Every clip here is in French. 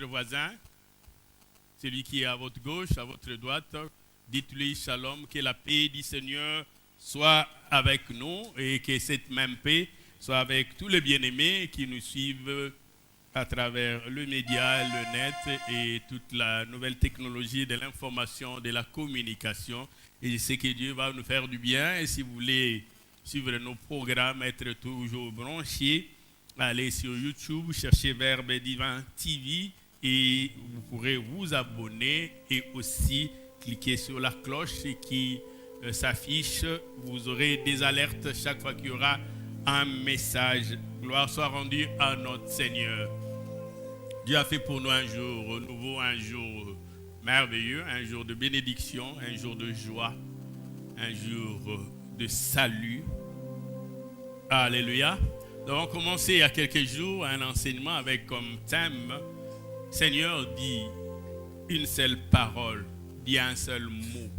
votre voisin, celui qui est à votre gauche, à votre droite. Dites-lui shalom, que la paix du Seigneur soit avec nous et que cette même paix soit avec tous les bien-aimés qui nous suivent à travers le média, le net et toute la nouvelle technologie de l'information, de la communication. Et je sais que Dieu va nous faire du bien. Et si vous voulez suivre nos programmes, être toujours branchés, allez sur YouTube, cherchez Verbe Divin TV et vous pourrez vous abonner et aussi cliquer sur la cloche qui s'affiche. Vous aurez des alertes chaque fois qu'il y aura un message. Gloire soit rendue à notre Seigneur. Dieu a fait pour nous un jour nouveau, un jour merveilleux, un jour de bénédiction, un jour de joie, un jour de salut. Alléluia. Nous avons commencé il y a quelques jours un enseignement avec comme thème Seigneur, dit une seule parole, dit un seul mot.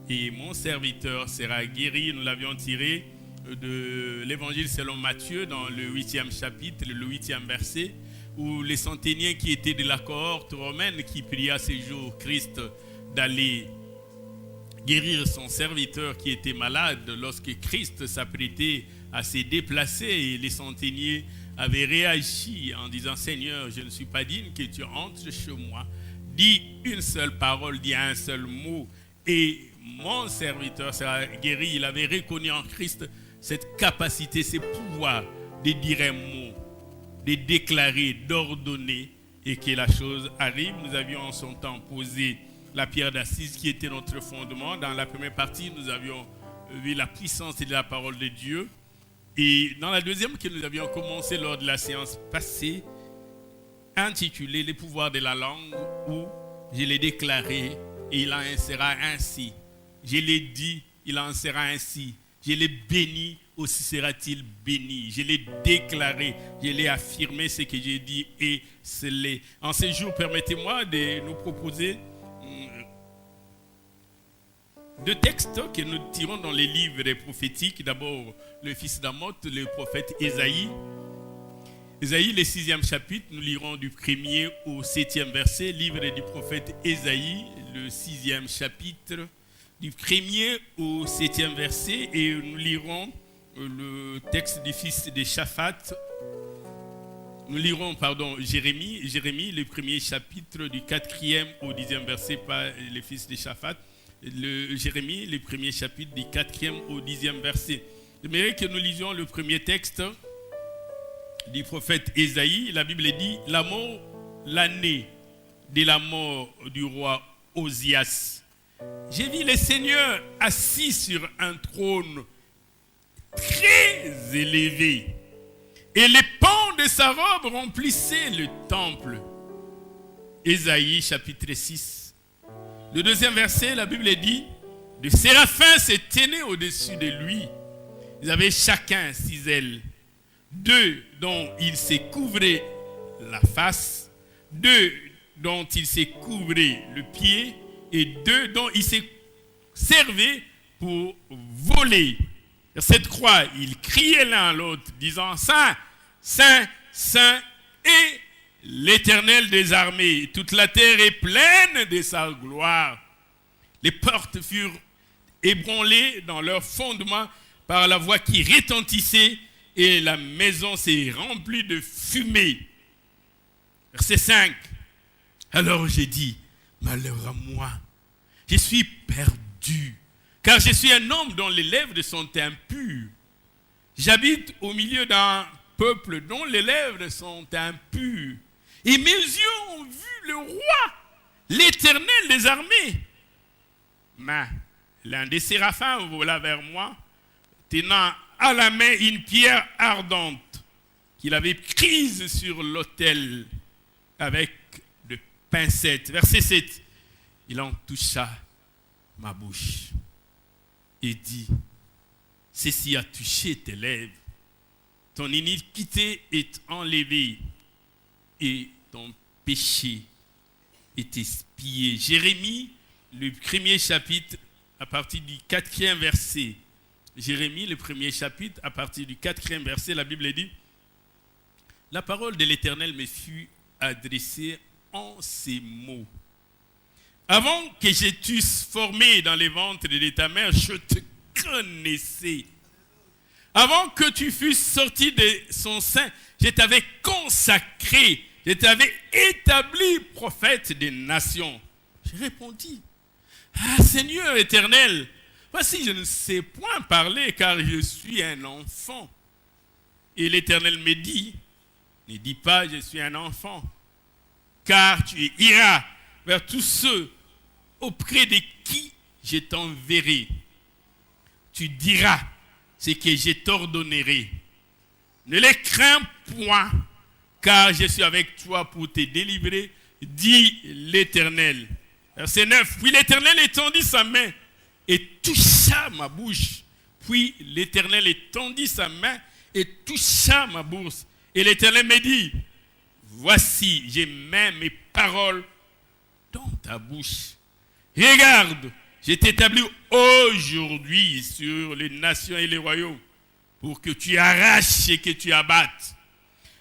Et mon serviteur sera guéri. Nous l'avions tiré de l'évangile selon Matthieu dans le 8e chapitre, le 8e verset, où les centeniers qui étaient de la cohorte romaine qui pria ces jours Christ d'aller guérir son serviteur qui était malade lorsque Christ s'apprêtait à se déplacer, et les centeniers avaient réagi en disant Seigneur, je ne suis pas digne que tu entres chez moi. Dis une seule parole, dis un seul mot et mon serviteur sera guéri. Il avait reconnu en Christ cette capacité, ce pouvoir de dire un mot, de déclarer, d'ordonner et que la chose arrive. Nous avions en son temps posé la pierre d'assise qui était notre fondement. Dans la première partie, nous avions vu la puissance de la parole de Dieu. Et dans la deuxième que nous avions commencé lors de la séance passée, intitulée Les pouvoirs de la langue, où je l'ai déclaré et il en sera ainsi. Je l'ai dit, il en sera ainsi. Je l'ai béni, aussi sera-t-il béni. Je l'ai déclaré, je l'ai affirmé, ce que j'ai dit et scellé. En ce jour, permettez-moi de nous proposer deux textes que nous tirons dans les livres prophétiques. D'abord, le fils d'Amoth, le prophète Ésaïe. Ésaïe, le 6e chapitre, nous lirons du 1er au 7e verset. Livre du prophète Ésaïe, le 6e chapitre, du 1er au 7e verset. Et nous lirons le texte du fils de Shaphat. Nous lirons, Jérémie, le 1er chapitre, du 4e au 10e verset, pas le fils de Shaphat. Jérémie, le 1er chapitre, du 4e au 10e verset. J'aimerais que nous lisions le premier texte du prophète Ésaïe. La Bible dit l'année de la mort du roi Osias. J'ai vu le Seigneur assis sur un trône très élevé, et les pans de sa robe remplissaient le temple. Ésaïe chapitre 6. Le deuxième verset, la Bible dit, des séraphins se tenaient au-dessus de lui. Ils avaient chacun 6 ailes, 2 dont ils se couvraient la face, 2 dont ils se couvraient le pied, et 2 dont ils se servaient pour voler. Sur cette croix, ils criaient l'un à l'autre, disant, Saint, Saint, Saint est l'Éternel des armées. Toute la terre est pleine de sa gloire. Les portes furent ébranlées dans leur fondement par la voix qui retentissait, et la maison s'est remplie de fumée. Verset 5. Alors j'ai dit, malheur à moi, je suis perdu, car je suis un homme dont les lèvres sont impures. J'habite au milieu d'un peuple dont les lèvres sont impures. Et mes yeux ont vu le roi, l'Éternel des armées. Mais l'un des séraphins vola vers moi, tenant à la main une pierre ardente qu'il avait prise sur l'autel avec de pincettes. Verset 7. Il en toucha ma bouche et dit, ceci a touché tes lèvres. Ton iniquité est enlevée et ton péché est expié. Jérémie, le 1er chapitre, à partir du 4e verset. Jérémie, le 1er chapitre, à partir du 4e verset, la Bible dit, la parole de l'Éternel me fut adressé en ces mots. Avant que je t'eusse formé dans les ventres de ta mère, je te connaissais. Avant que tu fusses sorti de son sein, je t'avais consacré, je t'avais établi prophète des nations. J'ai répondu, ah Seigneur éternel, voici je ne sais point parler car je suis un enfant. Et l'Éternel me dit, ne dis pas je suis un enfant, car tu iras vers tous ceux auprès de qui je t'enverrai. Tu diras ce que je t'ordonnerai. Ne les crains point, car je suis avec toi pour te délivrer, dit l'Éternel. Verset 9. Puis l'Éternel étendit sa main et toucha ma bouche. Puis l'Éternel étendit sa main et toucha ma bourse. Et l'Éternel me dit, voici, je mets mes paroles dans ta bouche. Regarde, je t'établis aujourd'hui sur les nations et les royaumes pour que tu arraches et que tu abattes,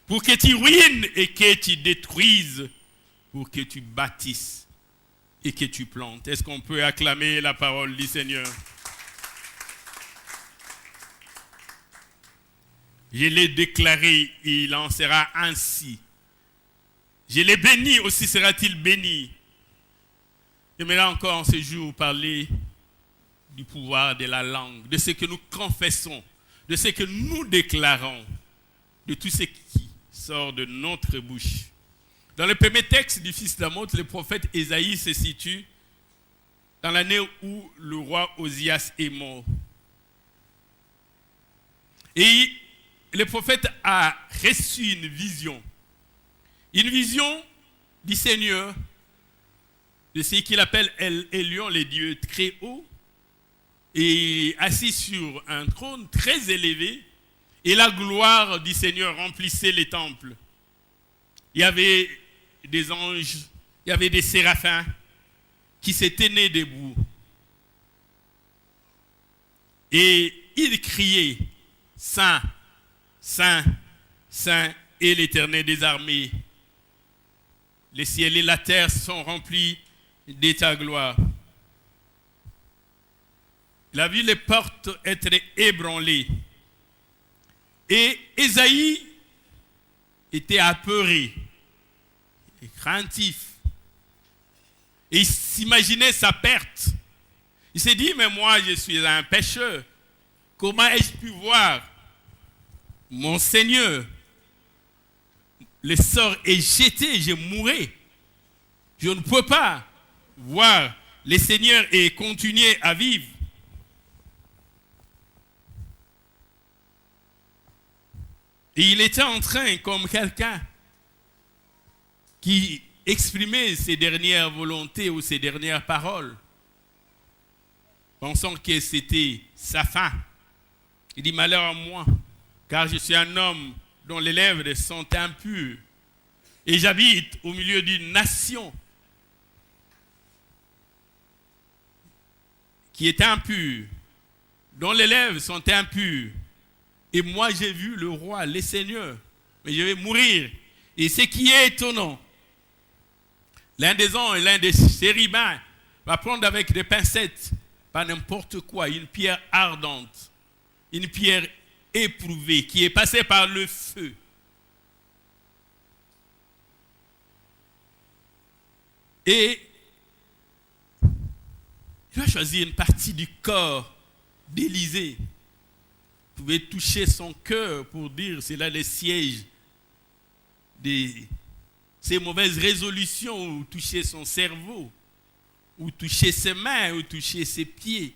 pour que tu ruines et que tu détruises, pour que tu bâtisses et que tu plantes. Est-ce qu'on peut acclamer la parole du Seigneur? Je l'ai déclaré et il en sera ainsi. Je l'ai béni, aussi sera-t-il béni. J'aimerais encore en ce jour parler du pouvoir de la langue, de ce que nous confessons, de ce que nous déclarons, de tout ce qui sort de notre bouche. Dans le premier texte du fils d'Amoz, le prophète Ésaïe se situe dans l'année où le roi Osias est mort. Et le prophète a reçu une vision du Seigneur, de ce qu'il appelle Elion, les dieux très hauts, et assis sur un trône très élevé, et la gloire du Seigneur remplissait les temples. Il y avait des anges, il y avait des séraphins qui se tenaient debout. Et ils criaient, Saint, Saint, Saint est l'Éternel des armées. Les ciels et la terre sont remplis de ta gloire. Il a vu les portes être ébranlées. Et Ésaïe était apeuré et craintif. Et il s'imaginait sa perte. Il s'est dit, mais moi je suis un pécheur. Comment ai-je pu voir mon Seigneur? Le sort est jeté, je mourrai. Je ne peux pas voir le Seigneur et continuer à vivre. Et il était en train, comme quelqu'un qui exprimait ses dernières volontés ou ses dernières paroles, pensant que c'était sa fin. Il dit, malheur à moi, car je suis un homme dont les lèvres sont impures, et j'habite au milieu d'une nation qui est impure, dont les lèvres sont impures. Et moi, j'ai vu le roi, le Seigneur, mais je vais mourir. Et ce qui est étonnant, l'un des anges, l'un des chérubins, va prendre avec des pincettes, pas n'importe quoi, une pierre ardente, une pierre éprouvée, qui est passée par le feu. Et il va choisir une partie du corps d'Élisée. Vous pouvez toucher son cœur pour dire c'est là le siège de ses mauvaises résolutions, ou toucher son cerveau, ou toucher ses mains, ou toucher ses pieds.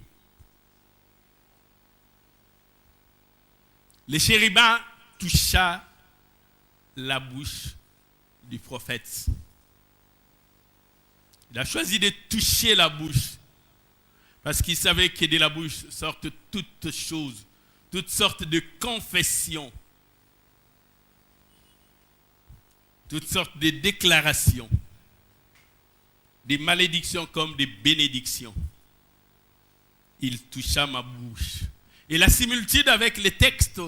Le chérubin toucha la bouche du prophète. Il a choisi de toucher la bouche parce qu'il savait que de la bouche sortent toutes choses, toutes sortes de confessions, toutes sortes de déclarations, des malédictions comme des bénédictions. Il toucha ma bouche. Et la similitude avec les textes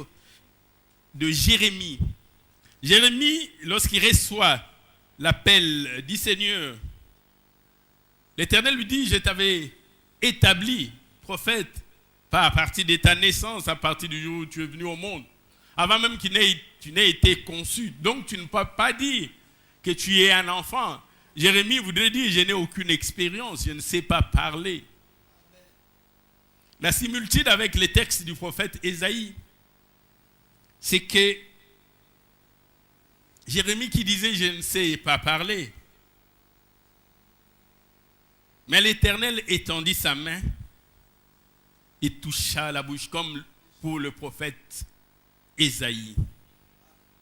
de Jérémie. Jérémie, lorsqu'il reçoit l'appel, dit Seigneur, l'Éternel lui dit, je t'avais établi prophète, pas à partir de ta naissance, à partir du jour où tu es venu au monde, avant même que tu n'aies été conçu. Donc tu ne peux pas dire que tu es un enfant. Jérémie voudrait dire, je n'ai aucune expérience, je ne sais pas parler. La similitude avec les textes du prophète Ésaïe, c'est que Jérémie qui disait, je ne sais pas parler, mais l'Éternel étendit sa main et toucha la bouche, comme pour le prophète Ésaïe.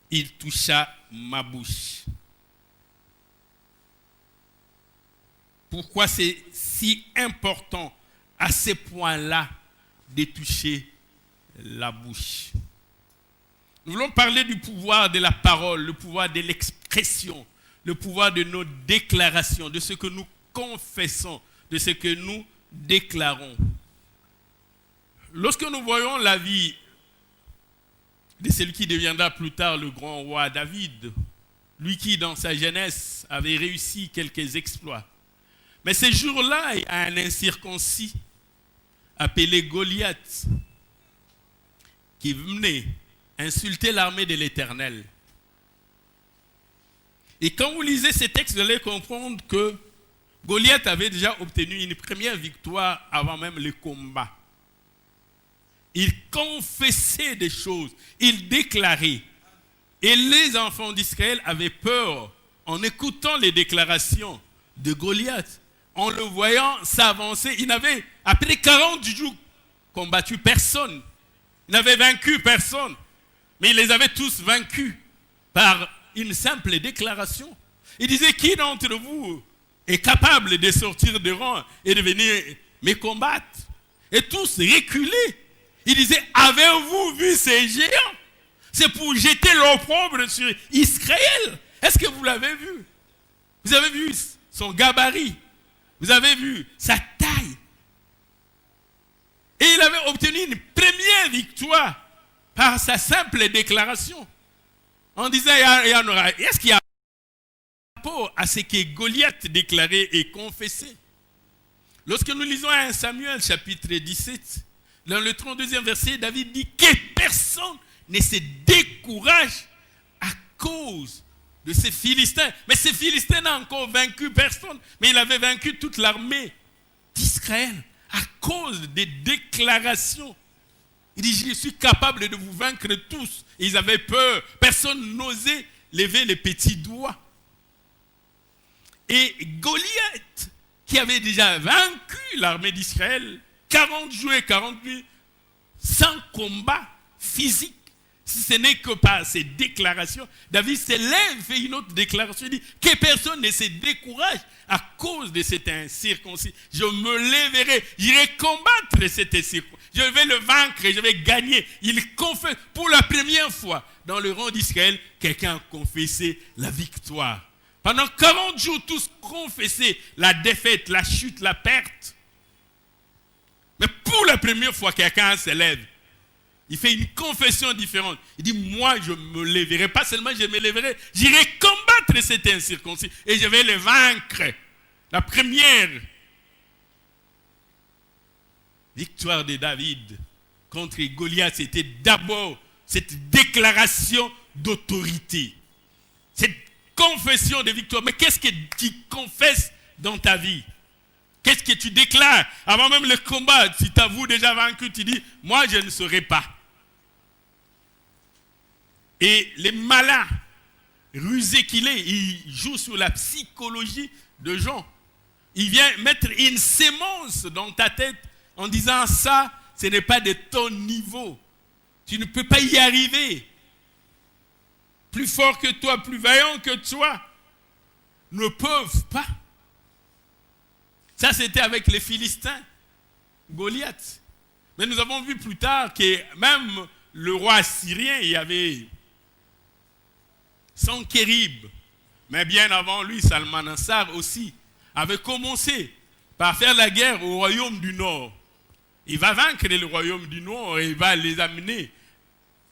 Il toucha ma bouche. Pourquoi c'est si important à ce point-là de toucher la bouche? Nous voulons parler du pouvoir de la parole, le pouvoir de l'expression, le pouvoir de nos déclarations, de ce que nous confessons, de ce que nous déclarons. Lorsque nous voyons la vie de celui qui deviendra plus tard le grand roi David, lui qui dans sa jeunesse avait réussi quelques exploits, mais ce jour-là, il y a un incirconcis appelé Goliath qui venait insulter l'armée de l'Éternel. Et quand vous lisez ces textes, vous allez comprendre que Goliath avait déjà obtenu une première victoire avant même le combat. Il confessait des choses, il déclarait. Et les enfants d'Israël avaient peur en écoutant les déclarations de Goliath. En le voyant s'avancer, il n'avait, après 40 jours, combattu personne. Il n'avait vaincu personne. Mais il les avait tous vaincus par une simple déclaration. Il disait, qui d'entre vous est capable de sortir de rang et de venir me combattre? Et tous reculaient. Il disait, avez-vous vu ces géants? C'est pour jeter l'opprobre sur Israël. Est-ce que vous l'avez vu? Vous avez vu son gabarit? Vous avez vu sa taille? Et il avait obtenu une première victoire par sa simple déclaration. En disant, il y en aura. Est-ce qu'il y a un rapport à ce que Goliath déclarait et confessait? Lorsque nous lisons 1 Samuel chapitre 17, dans le 32e verset, David dit que personne ne se décourage à cause de ces Philistins. Mais ces Philistins n'ont encore vaincu personne, mais il avait vaincu toute l'armée d'Israël à cause des déclarations. Il dit, je suis capable de vous vaincre tous. Et ils avaient peur. Personne n'osait lever les petits doigts. Et Goliath, qui avait déjà vaincu l'armée d'Israël, 40 jours et 40 nuits, sans combat physique, si ce n'est que par ces déclarations, David se lève, fait une autre déclaration, il dit que personne ne se décourage à cause de cet incirconcis. Je me lèverai, j'irai combattre cet incirconcis. Je vais le vaincre et je vais gagner. Il confesse, pour la première fois dans le rang d'Israël, quelqu'un a confessé la victoire. Pendant 40 jours, tous confessaient la défaite, la chute, la perte. Mais pour la première fois, quelqu'un se lève. Il fait une confession différente. Il dit, moi, je me lèverai. Pas seulement je me lèverai, j'irai combattre cet incirconcis et je vais le vaincre. La première victoire de David contre Goliath, c'était d'abord cette déclaration d'autorité. Cette confession de victoire. Mais qu'est-ce que tu confesses dans ta vie? Qu'est-ce que tu déclares? Avant même le combat, si tu avoues déjà vaincu, tu dis, moi je ne serai pas. Et les malins, rusés qu'il est, il joue sur la psychologie de gens. Il vient mettre une sémence dans ta tête en disant ça, ce n'est pas de ton niveau. Tu ne peux pas y arriver. Plus fort que toi, plus vaillant que toi, ne peuvent pas. Ça, c'était avec les Philistins, Goliath. Mais nous avons vu plus tard que même le roi syrien, il y avait Sankérib. Mais bien avant lui, Salmanassar aussi avait commencé par faire la guerre au royaume du Nord. Il va vaincre le royaume du Nord et il va les amener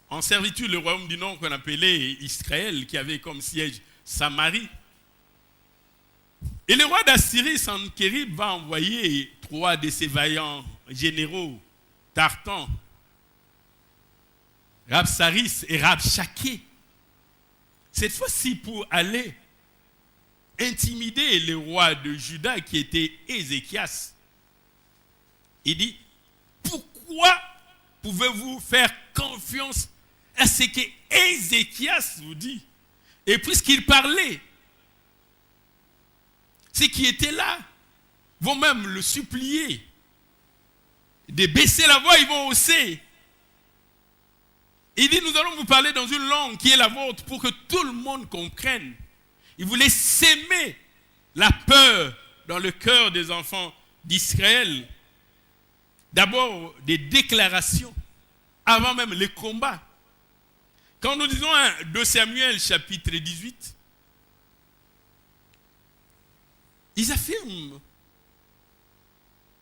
en servitude, le royaume du Nord qu'on appelait Israël, qui avait comme siège Samarie. Et le roi d'Assyrie, Sanchérib, va envoyer 3 de ses vaillants généraux, Tartan, Rabsaris et Rabshakeh. Cette fois-ci pour aller intimider le roi de Juda qui était Ézéchias. Il dit, pourquoi pouvez-vous faire confiance à ce que Ézéchias vous dit? Et puisqu'il parlait, ceux qui étaient là vont même le supplier de baisser la voix, ils vont hausser. Il dit, nous allons vous parler dans une langue qui est la vôtre pour que tout le monde comprenne. Il voulait s'aimer la peur dans le cœur des enfants d'Israël. D'abord, des déclarations, avant même les combats. Quand nous disons 2 Samuel chapitre 18, ils affirment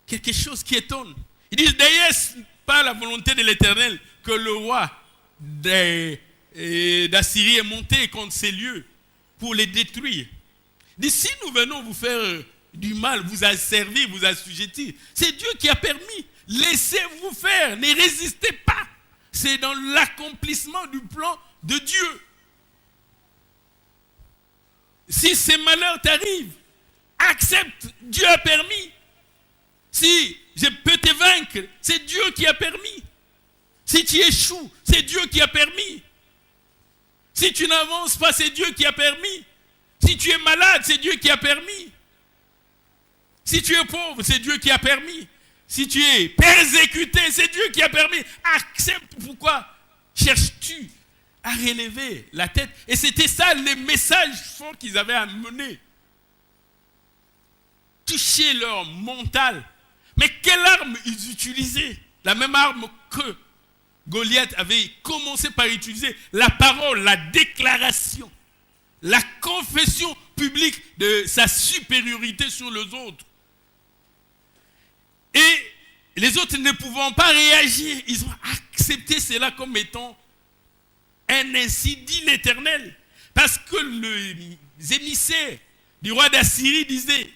quelque chose qui étonne. Ils disent, d'ailleurs, ce n'est pas la volonté de l'Éternel que le roi d'Assyrie est monté contre ces lieux pour les détruire. Il dit, si nous venons vous faire du mal, vous asservir, vous assujettir, c'est Dieu qui a permis. Laissez-vous faire, ne résistez pas. C'est dans l'accomplissement du plan de Dieu. Si ces malheurs t'arrivent, accepte, Dieu a permis. Si je peux te vaincre, c'est Dieu qui a permis. Si tu échoues, c'est Dieu qui a permis. Si tu n'avances pas, c'est Dieu qui a permis. Si tu es malade, c'est Dieu qui a permis. Si tu es pauvre, c'est Dieu qui a permis. Si tu es persécuté, c'est Dieu qui a permis. Accepte. Pourquoi cherches-tu à relever la tête? Et c'était ça le message fort qu'ils avaient amené. Toucher leur mental. Mais quelle arme ils utilisaient? La même arme que Goliath avait commencé par utiliser, la parole, la déclaration, la confession publique de sa supériorité sur les autres. Et les autres ne pouvant pas réagir, ils ont accepté cela comme étant un ainsi dit l'Éternel. Parce que les émissaires du roi d'Assyrie disaient,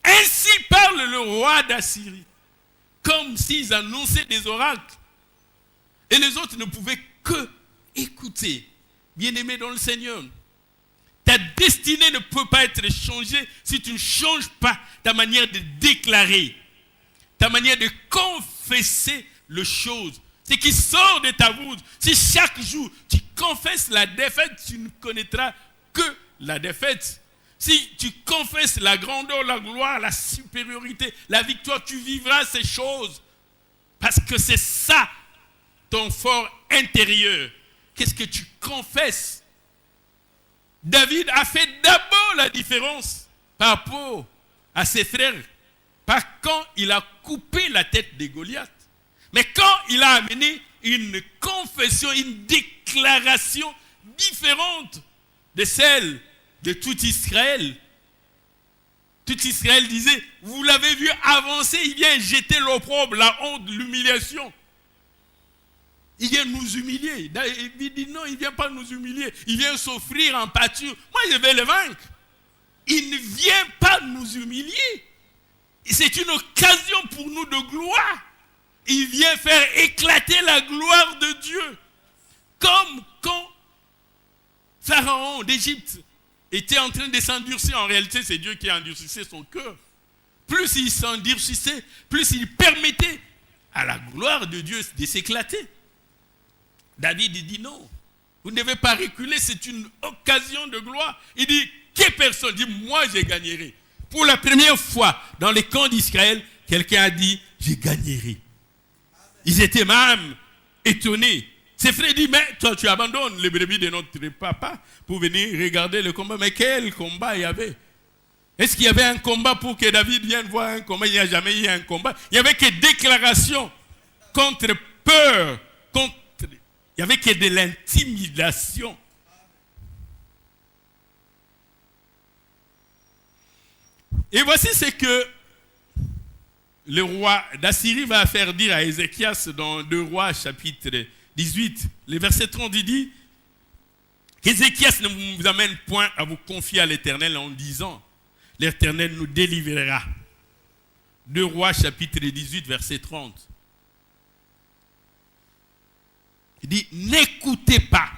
ainsi parle le roi d'Assyrie, comme s'ils annonçaient des oracles. Et les autres ne pouvaient que écouter. Bien-aimé dans le Seigneur, ta destinée ne peut pas être changée si tu ne changes pas ta manière de déclarer, ta manière de confesser les choses. Ce qui sort de ta bouche. Si chaque jour tu confesses la défaite, tu ne connaîtras que la défaite. Si tu confesses la grandeur, la gloire, la supériorité, la victoire, tu vivras ces choses. Parce que c'est ça ton fort intérieur. Qu'est-ce que tu confesses? David a fait d'abord la différence par rapport à ses frères. Pas quand il a coupé la tête de Goliath. Mais quand il a amené une confession, une déclaration différente de celle de tout Israël. Tout Israël disait, vous l'avez vu avancer, il vient jeter l'opprobre, la honte, l'humiliation. Il vient nous humilier. Il dit non, il ne vient pas nous humilier. Il vient s'offrir en pâture. Moi, je vais le vaincre. Il ne vient pas nous humilier. C'est une occasion pour nous de gloire. Il vient faire éclater la gloire de Dieu. Comme quand Pharaon d'Égypte était en train de s'endurcir. En réalité, c'est Dieu qui endurcissait son cœur. Plus il s'endurcissait, plus il permettait à la gloire de Dieu de s'éclater. David dit non, vous ne devez pas reculer, c'est une occasion de gloire. Il dit, quelle personne dit, moi je gagnerai. Pour la première fois dans les camps d'Israël, quelqu'un a dit, je gagnerai. Ils étaient même étonnés. Ses frères disent, mais toi tu abandonnes les brebis de notre papa pour venir regarder le combat. Mais quel combat il y avait? Est-ce qu'il y avait un combat pour que David vienne voir un combat? Il n'y a jamais eu un combat. Il n'y avait que déclarations contre peur, il n'y avait que de l'intimidation. Et voici ce que le roi d'Assyrie va faire dire à Ézéchias dans 2 Rois chapitre 18. Le verset 30 dit qu'Ézéchias ne vous amène point à vous confier à l'Éternel en disant, l'Éternel nous délivrera. 2 Rois chapitre 18 verset 30. Il dit, n'écoutez pas.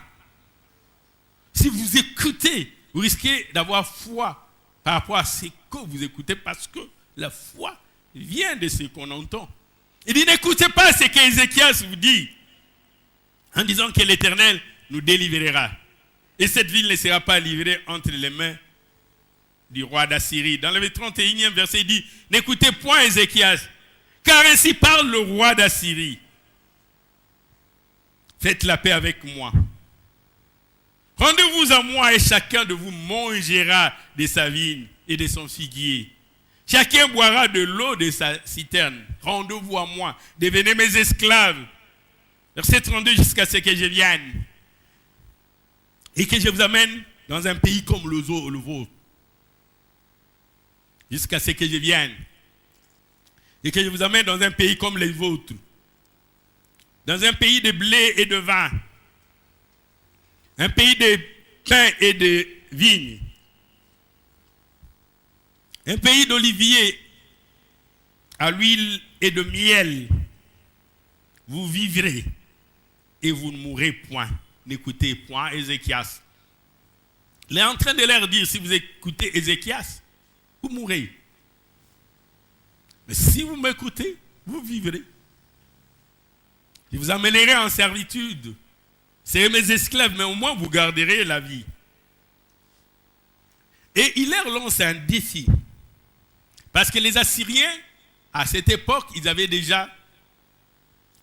Si vous écoutez, vous risquez d'avoir foi par rapport à ce que vous écoutez, parce que la foi vient de ce qu'on entend. Il dit, n'écoutez pas ce qu'Ézéchias vous dit, en disant que l'Éternel nous délivrera. Et cette ville ne sera pas livrée entre les mains du roi d'Assyrie. Dans le 31e verset, il dit, n'écoutez point Ézéchias, car ainsi parle le roi d'Assyrie. Faites la paix avec moi. Rendez-vous à moi et chacun de vous mangera de sa vigne et de son figuier. Chacun boira de l'eau de sa citerne. Rendez-vous à moi. Devenez mes esclaves. Verset 32, jusqu'à ce que je vienne. Et que je vous amène dans un pays comme le vôtre. Jusqu'à ce que je vienne. Et que je vous amène dans un pays comme les vôtres. Dans un pays de blé et de vin. Un pays de pain et de vignes. Un pays d'oliviers à l'huile et de miel. Vous vivrez et vous ne mourrez point. N'écoutez point Ézéchias. Il est en train de leur dire, si vous écoutez Ézéchias, vous mourrez. Mais si vous m'écoutez, vous vivrez. Je vous amènerai en servitude. Serez mes esclaves, mais au moins vous garderez la vie. Et il leur lance un défi. Parce que les Assyriens, à cette époque, ils avaient déjà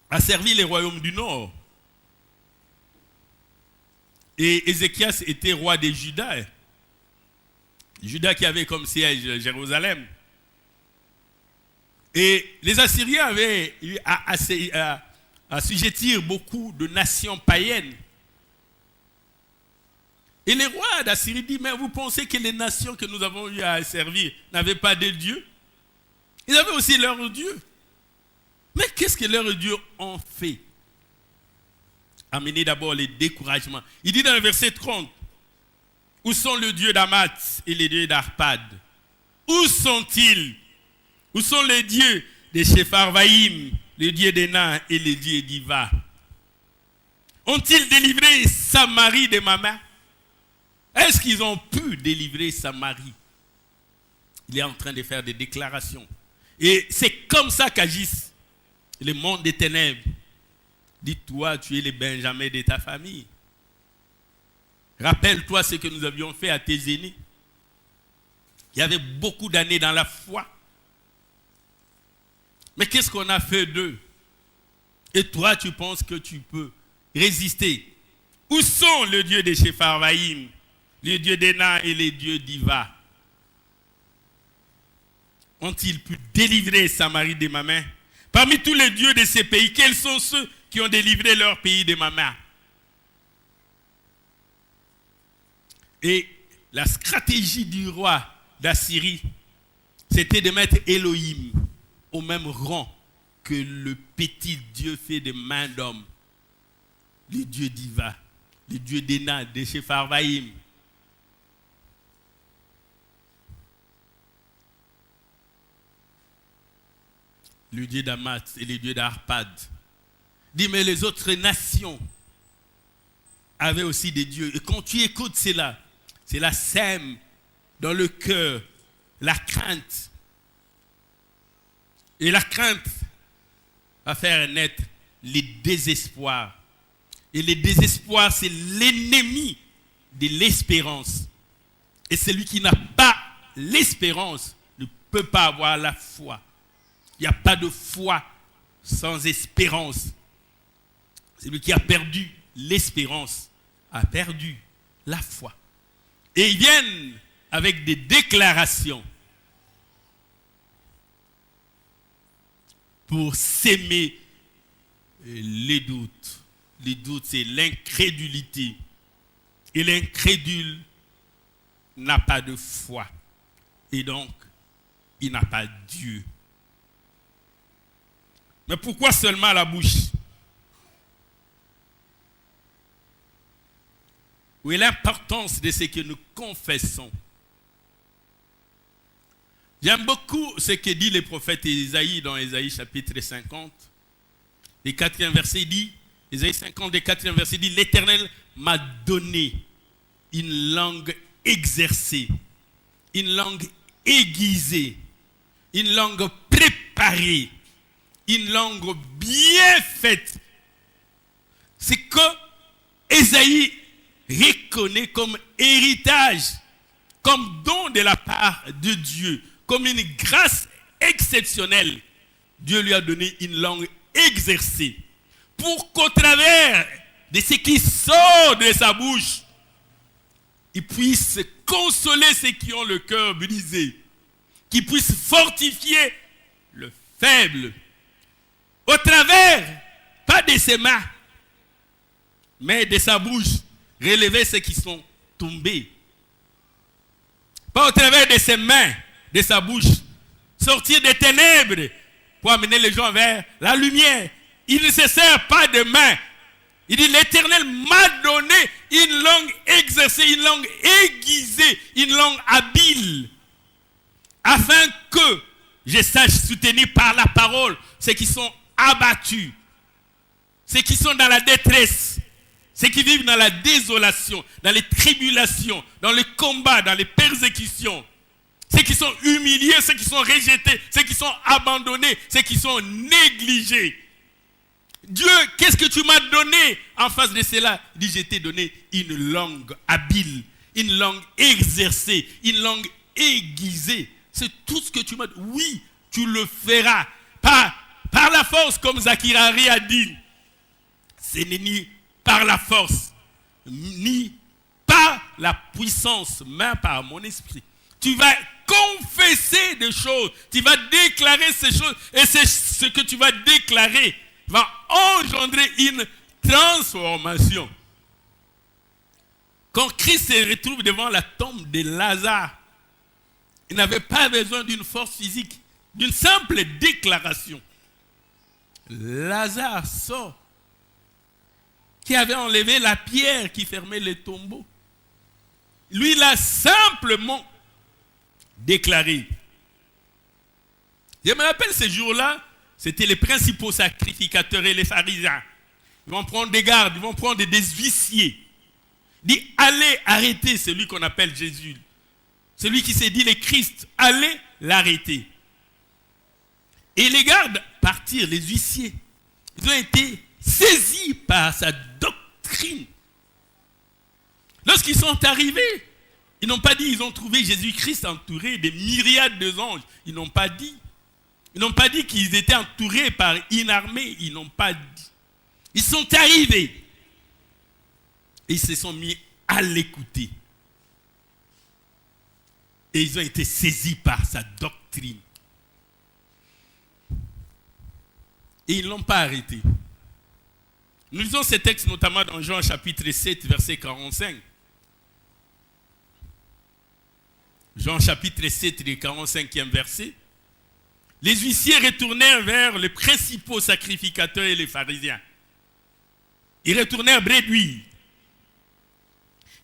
asservi les royaumes du Nord. Et Ézéchias était roi des Juda. Juda qui avait comme siège Jérusalem. Et les Assyriens avaient eu à assujettir beaucoup de nations païennes. Et les rois d'Assyrie disent, mais vous pensez que les nations que nous avons eu à servir n'avaient pas de Dieu? Ils avaient aussi leur Dieu. Mais qu'est-ce que leurs dieux ont fait? Amener d'abord les découragements. Il dit dans le verset 30, où sont le dieu d'Amath et les dieux d'Arpad? Où sont-ils? Où sont les dieux de Shepharvaïm, les dieux d'Énan et les dieux d'Iva? Ont-ils délivré Samarie de ma main? Est-ce qu'ils ont pu délivrer Samarie? Il est en train de faire des déclarations. Et c'est comme ça qu'agissent le monde des ténèbres. Dis-toi, tu es le Benjamin de ta famille. Rappelle-toi ce que nous avions fait à tes aînés. Il y avait beaucoup d'années dans la foi. Mais qu'est-ce qu'on a fait d'eux? Et toi, tu penses que tu peux résister? Où sont les dieux de Shepharvaïm, les dieux d'Énan et les dieux d'Iva? Ont-ils pu délivrer Samarie de ma main? Parmi tous les dieux de ces pays, quels sont ceux qui ont délivré leur pays de ma main? Et la stratégie du roi d'Assyrie, c'était de mettre Elohim au même rang que le petit Dieu fait de main d'homme. Les dieux d'Iva, les dieux d'Énan, de Shepharvaïm. Le dieu d'Amath et les dieux d'Arpad. Dit, mais les autres nations avaient aussi des dieux. Et quand tu écoutes cela sème dans le cœur la crainte. Et la crainte va faire naître les désespoirs. Et le désespoir, c'est l'ennemi de l'espérance. Et celui qui n'a pas l'espérance ne peut pas avoir la foi. Il n'y a pas de foi sans espérance. Celui qui a perdu l'espérance a perdu la foi. Et ils viennent avec des déclarations pour s'aimer les doutes. Les doutes, c'est l'incrédulité. Et l'incrédule n'a pas de foi. Et donc, il n'a pas Dieu. Mais pourquoi seulement à la bouche? Où est l'importance de ce que nous confessons? J'aime beaucoup ce que dit le prophète Ésaïe dans Ésaïe chapitre 50. Le 4e verset dit, Ésaïe 50, le 4e verset dit, l'Éternel m'a donné une langue exercée, une langue aiguisée, une langue préparée, une langue bien faite. C'est que Ésaïe reconnaît comme héritage, comme don de la part de Dieu, comme une grâce exceptionnelle. Dieu lui a donné une langue exercée pour qu'au travers de ce qui sort de sa bouche, il puisse consoler ceux qui ont le cœur brisé, qu'il puisse fortifier le faible. Au travers, pas de ses mains, mais de sa bouche, relever ceux qui sont tombés. Pas au travers de ses mains, de sa bouche, sortir des ténèbres pour amener les gens vers la lumière. Il ne se sert pas de mains. Il dit, l'Éternel m'a donné une langue exercée, une langue aiguisée, une langue habile, afin que je sache soutenir par la parole ceux qui sont abattus, ceux qui sont dans la détresse, ceux qui vivent dans la désolation, dans les tribulations, dans les combats, dans les persécutions, ceux qui sont humiliés, ceux qui sont rejetés, ceux qui sont abandonnés, ceux qui sont négligés. Dieu, qu'est-ce que tu m'as donné en face de cela? Il dit, je t'ai donné une langue habile, une langue exercée, une langue aiguisée. C'est tout ce que tu m'as donné. Oui, tu le feras. Par la force, comme Zakirari a dit. Ce n'est ni par la force, ni par la puissance, mais par mon esprit. Tu vas confesser des choses, tu vas déclarer ces choses, et c'est ce que tu vas déclarer va engendrer une transformation. Quand Christ se retrouve devant la tombe de Lazare, il n'avait pas besoin d'une force physique, d'une simple déclaration. Lazare sort, qui avait enlevé la pierre qui fermait le tombeau. Lui, il a simplement déclaré. Je me rappelle ce jour-là, c'était les principaux sacrificateurs et les pharisiens. Ils vont prendre des gardes, ils vont prendre des huissiers. Ils disent, allez arrêter celui qu'on appelle Jésus. Celui qui s'est dit le Christ, allez l'arrêter. Et les gardes partirent, les huissiers. Ils ont été saisis par sa doctrine. Lorsqu'ils sont arrivés, ils n'ont pas dit, ils ont trouvé Jésus-Christ entouré des myriades d'anges. Ils n'ont pas dit. Ils n'ont pas dit qu'ils étaient entourés par une armée. Ils n'ont pas dit. Ils sont arrivés. Et ils se sont mis à l'écouter. Et ils ont été saisis par sa doctrine. Et ils ne l'ont pas arrêté. Nous lisons ces textes notamment dans Jean chapitre 7, verset 45. Jean chapitre 7, le 45e verset. Les huissiers retournèrent vers les principaux sacrificateurs et les pharisiens. Ils retournèrent bredouilles.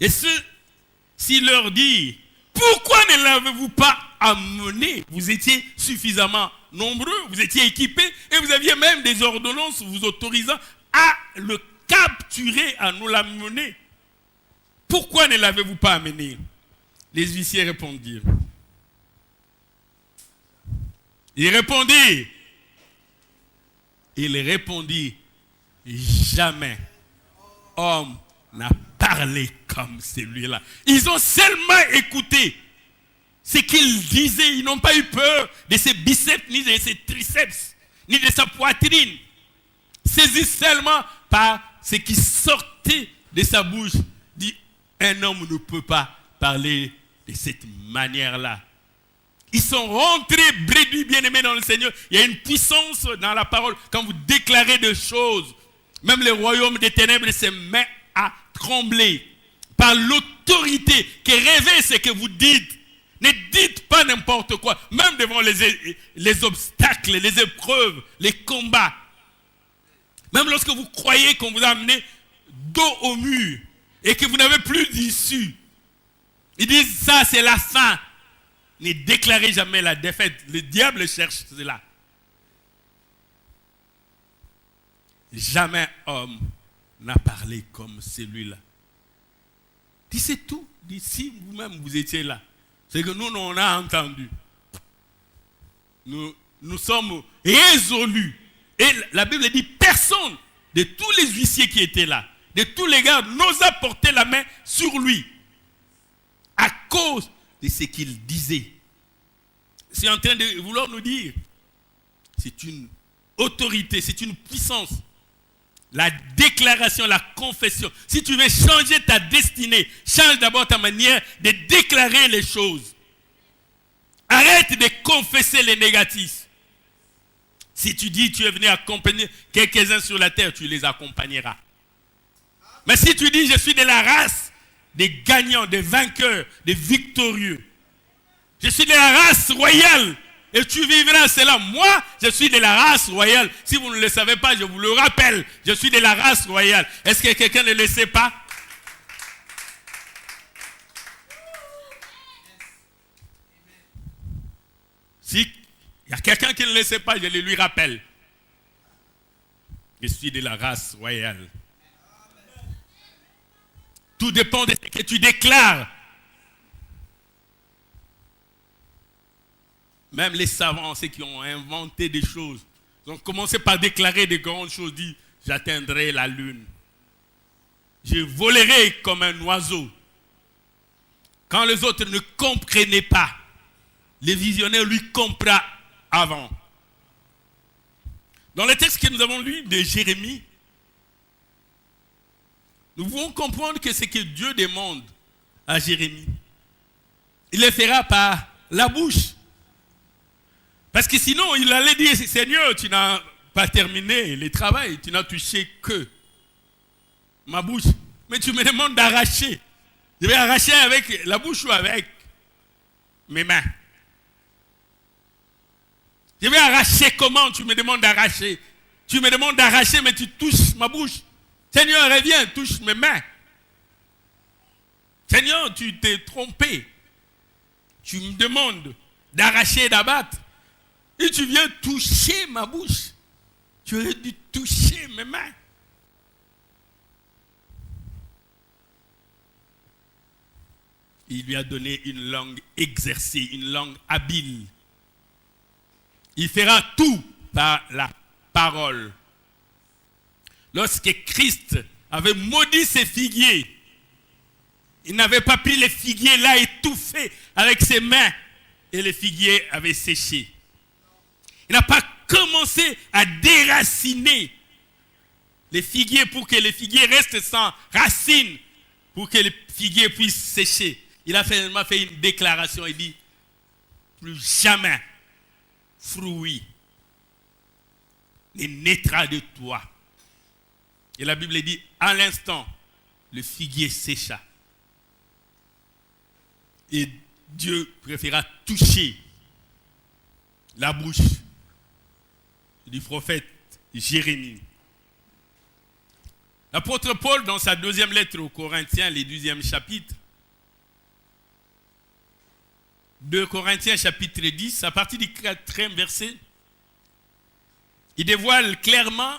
Et s'il leur dit, pourquoi ne l'avez-vous pas amené? Vous étiez suffisamment nombreux, vous étiez équipés, et vous aviez même des ordonnances vous autorisant à le capturer, à nous l'amener. Pourquoi ne l'avez-vous pas amené? Les huissiers répondirent. Il répondit, jamais homme n'a parlé comme celui-là. Ils ont seulement écouté ce qu'il disait. Ils n'ont pas eu peur de ses biceps, ni de ses triceps, ni de sa poitrine. Saisis seulement par ce qui sortait de sa bouche. Dit, un homme ne peut pas parler de cette manière-là. Ils sont rentrés bredouilles bien-aimés dans le Seigneur. Il y a une puissance dans la parole. Quand vous déclarez des choses, même le royaume des ténèbres se met à trembler par l'autorité qui révèle ce que vous dites. Ne dites pas n'importe quoi, même devant les obstacles, les épreuves, les combats. Même lorsque vous croyez qu'on vous a amené dos au mur et que vous n'avez plus d'issue. Ils disent ça, c'est la fin. ne déclarez jamais la défaite. Le diable cherche cela. Jamais homme n'a parlé comme celui-là. Dis, c'est tout. Dis, si vous-même vous étiez là, c'est que nous, on a entendu. Nous sommes résolus. Et la Bible dit, personne de tous les huissiers qui étaient là, de tous les gars, n'osa porter la main sur lui à cause de ce qu'il disait. C'est en train de vouloir nous dire, c'est une autorité, c'est une puissance. La déclaration, la confession. Si tu veux changer ta destinée, change d'abord ta manière de déclarer les choses. Arrête de confesser les négatifs. Si tu dis tu es venu accompagner quelques-uns sur la terre, tu les accompagneras. Mais si tu dis je suis de la race des gagnants, des vainqueurs, des victorieux, je suis de la race royale et tu vivras cela. Moi, je suis de la race royale. Si vous ne le savez pas, je vous le rappelle. Je suis de la race royale. Est-ce que quelqu'un ne le sait pas? Si il y a quelqu'un qui ne le sait pas, je le lui rappelle. Je suis de la race royale. Tout dépend de ce que tu déclares. Même les savants, ceux qui ont inventé des choses, ils ont commencé par déclarer des grandes choses, dit, j'atteindrai la lune. Je volerai comme un oiseau. Quand les autres ne comprenaient pas, les visionnaires lui comprennent avant. Dans le texte que nous avons lu de Jérémie, nous pouvons comprendre que ce que Dieu demande à Jérémie, il le fera par la bouche. Parce que sinon, il allait dire, Seigneur, tu n'as pas terminé le travail, tu n'as touché que ma bouche. Mais tu me demandes d'arracher. Je vais arracher avec la bouche ou avec mes mains. Je vais arracher comment? Tu me demandes d'arracher. Tu me demandes d'arracher, mais tu touches ma bouche. Seigneur, reviens, touche mes mains. Seigneur, tu t'es trompé. Tu me demandes d'arracher et d'abattre. Et tu viens toucher ma bouche. Tu aurais dû toucher mes mains. Il lui a donné une langue exercée, une langue habile. Il fera tout par la parole. Lorsque Christ avait maudit ses figuiers, il n'avait pas pris les figuiers là étouffés avec ses mains et les figuiers avaient séché. Il n'a pas commencé à déraciner les figuiers pour que les figuiers restent sans racines, pour que les figuiers puissent sécher. Il a fait une déclaration, il dit, plus jamais fruit ne naîtra de toi. Et la Bible dit, à l'instant, le figuier sécha. Et Dieu préféra toucher la bouche du prophète Jérémie. L'apôtre Paul, dans sa deuxième lettre aux Corinthiens, le 12e chapitre, 2 Corinthiens chapitre 10, à partir du 4e verset, il dévoile clairement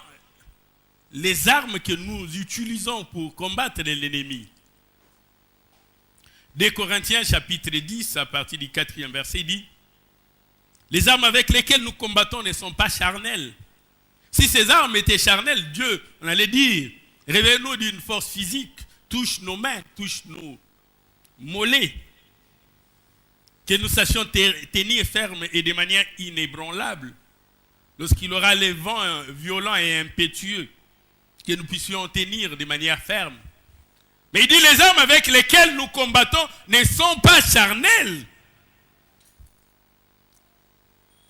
les armes que nous utilisons pour combattre l'ennemi. 2 Corinthiens chapitre 10, à partir du 4e verset, il dit, les armes avec lesquelles nous combattons ne sont pas charnelles. Si ces armes étaient charnelles, Dieu, on allait dire, révèle-nous d'une force physique, touche nos mains, touche nos mollets, que nous sachions tenir ferme et de manière inébranlable. Lorsqu'il aura les vents violents et impétueux, que nous puissions tenir de manière ferme. Mais il dit, les armes avec lesquelles nous combattons ne sont pas charnelles.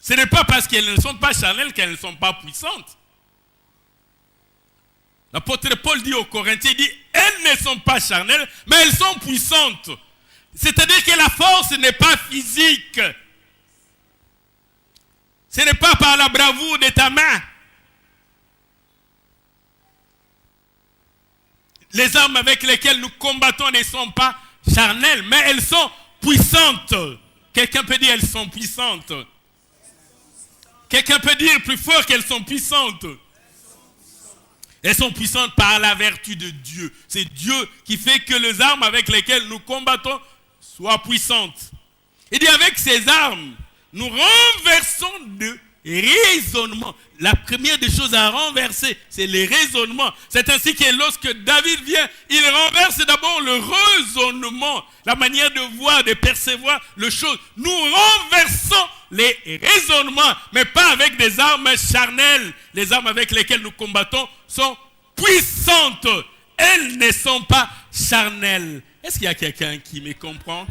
Ce n'est pas parce qu'elles ne sont pas charnelles qu'elles ne sont pas puissantes. L'apôtre Paul dit aux Corinthiens, il dit, elles ne sont pas charnelles, mais elles sont puissantes. C'est-à-dire que la force n'est pas physique. Ce n'est pas par la bravoure de ta main. Les armes avec lesquelles nous combattons ne sont pas charnelles, mais elles sont puissantes. Quelqu'un peut dire elles sont puissantes. Quelqu'un peut dire plus fort qu'elles sont puissantes. Elles sont puissantes par la vertu de Dieu. C'est Dieu qui fait que les armes avec lesquelles nous combattons soient puissantes. Il dit avec ces armes, nous renversons de raisonnement. La première des choses à renverser, c'est les raisonnements. C'est ainsi que lorsque David vient, il renverse d'abord le raisonnement, la manière de voir, de percevoir les choses. Nous renversons les raisonnements, mais pas avec des armes charnelles. Les armes avec lesquelles nous combattons sont puissantes. Elles ne sont pas charnelles. Est-ce qu'il y a quelqu'un qui me comprend?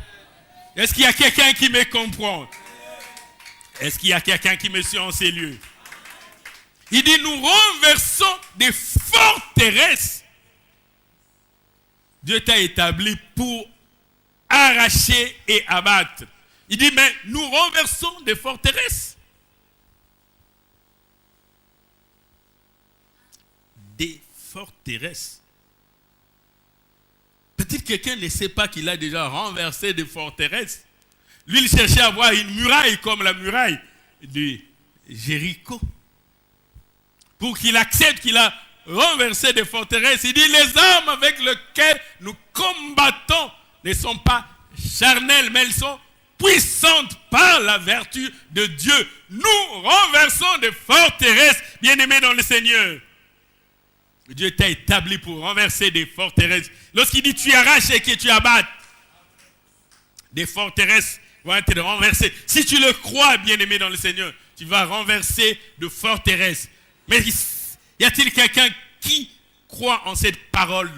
Est-ce qu'il y a quelqu'un qui me comprend? Est-ce qu'il y a quelqu'un qui me suit en ces lieux? Il dit, nous renversons des forteresses. Dieu t'a établi pour arracher et abattre. Il dit, mais nous renversons des forteresses. Des forteresses. Peut-être que quelqu'un ne sait pas qu'il a déjà renversé des forteresses. Lui, il cherchait à avoir une muraille comme la muraille de Jéricho. Pour qu'il accepte qu'il a renversé des forteresses. Il dit, les armes avec lesquelles nous combattons ne sont pas charnelles, mais elles sont puissantes par la vertu de Dieu. Nous renversons des forteresses, bien-aimés dans le Seigneur. Dieu t'a établi pour renverser des forteresses. Lorsqu'il dit tu arraches et que tu abattes, des forteresses vont être renversées. Si tu le crois, bien-aimé dans le Seigneur, tu vas renverser de forteresses. Mais y a-t-il quelqu'un qui croit en cette parole?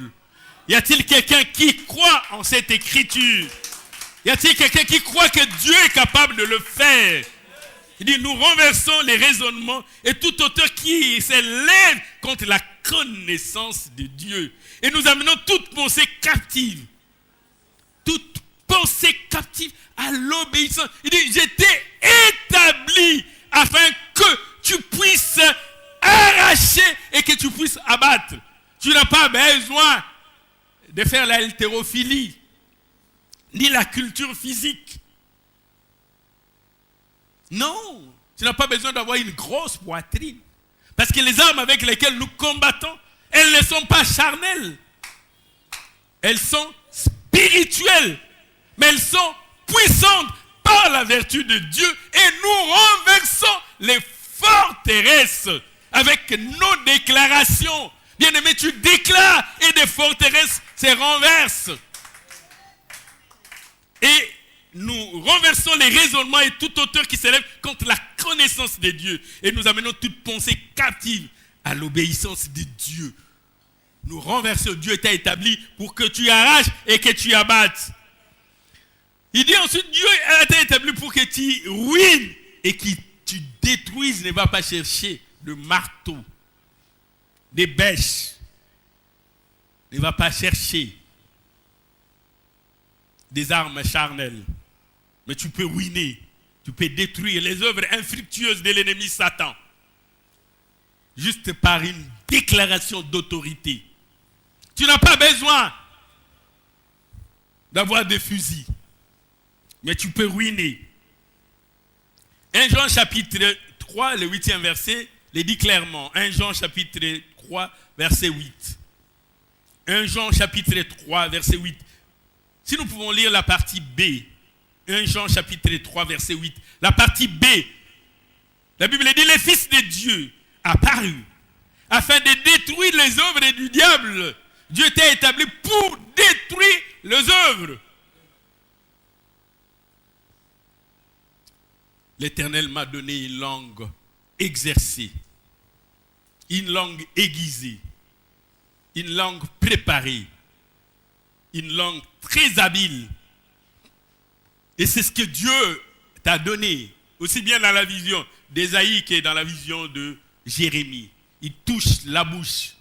Y a-t-il quelqu'un qui croit en cette écriture? Y a-t-il quelqu'un qui croit que Dieu est capable de le faire? Il dit, nous renversons les raisonnements et tout auteur qui s'élève contre la connaissance de Dieu. Et nous amenons toute pensée captive. Toute pensée captive à l'obéissance. Il dit, je t'ai établi afin que tu puisses arracher et que tu puisses abattre. Tu n'as pas besoin de faire la haltérophilie, ni la culture physique. Non, tu n'as pas besoin d'avoir une grosse poitrine. Parce que les armes avec lesquelles nous combattons, elles ne sont pas charnelles. Elles sont spirituelles. Mais elles sont puissantes par la vertu de Dieu. Et nous renversons les forteresses avec nos déclarations. Bien-aimé, tu déclares et des forteresses se renversent. Et nous renversons les raisonnements et tout auteur qui s'élève contre la connaissance de Dieu. Et nous amenons toute pensée captive à l'obéissance de Dieu. Nous renversons, Dieu t'a établi pour que tu arraches et que tu abattes. Il dit ensuite, Dieu t'a établi pour que tu ruines et que tu détruises. Ne va pas chercher de marteau, des bêches. Ne va pas chercher des armes charnelles. Mais tu peux ruiner, tu peux détruire les œuvres infructueuses de l'ennemi Satan. Juste par une déclaration d'autorité. Tu n'as pas besoin d'avoir des fusils. Mais tu peux ruiner. 1 Jean chapitre 3, le 8e verset, le dit clairement. 1 Jean chapitre 3, verset 8. 1 Jean chapitre 3, verset 8. Si nous pouvons lire la partie B. 1 Jean chapitre 3, verset 8. La partie B. La Bible dit, le Fils de Dieu apparu afin de détruire les œuvres du diable. Dieu t'a établi pour détruire les œuvres. L'Éternel m'a donné une langue exercée, une langue aiguisée, une langue préparée, une langue très habile. Et c'est ce que Dieu t'a donné, aussi bien dans la vision d'Ésaïe que dans la vision de Jérémie. Il touche la bouche.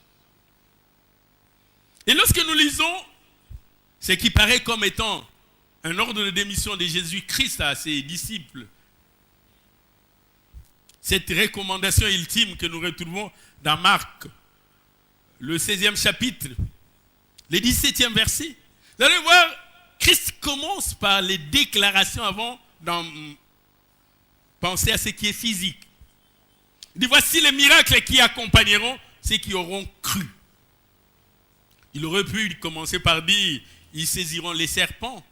Et lorsque nous lisons ce qui paraît comme étant un ordre de démission de Jésus-Christ à ses disciples, cette recommandation ultime que nous retrouvons dans Marc, le 16e chapitre, le 17e verset, vous allez voir, Christ commence par les déclarations avant penser à ce qui est physique. Il dit, voici les miracles qui accompagneront ceux qui auront cru. Il aurait pu commencer par dire, ils saisiront les serpents.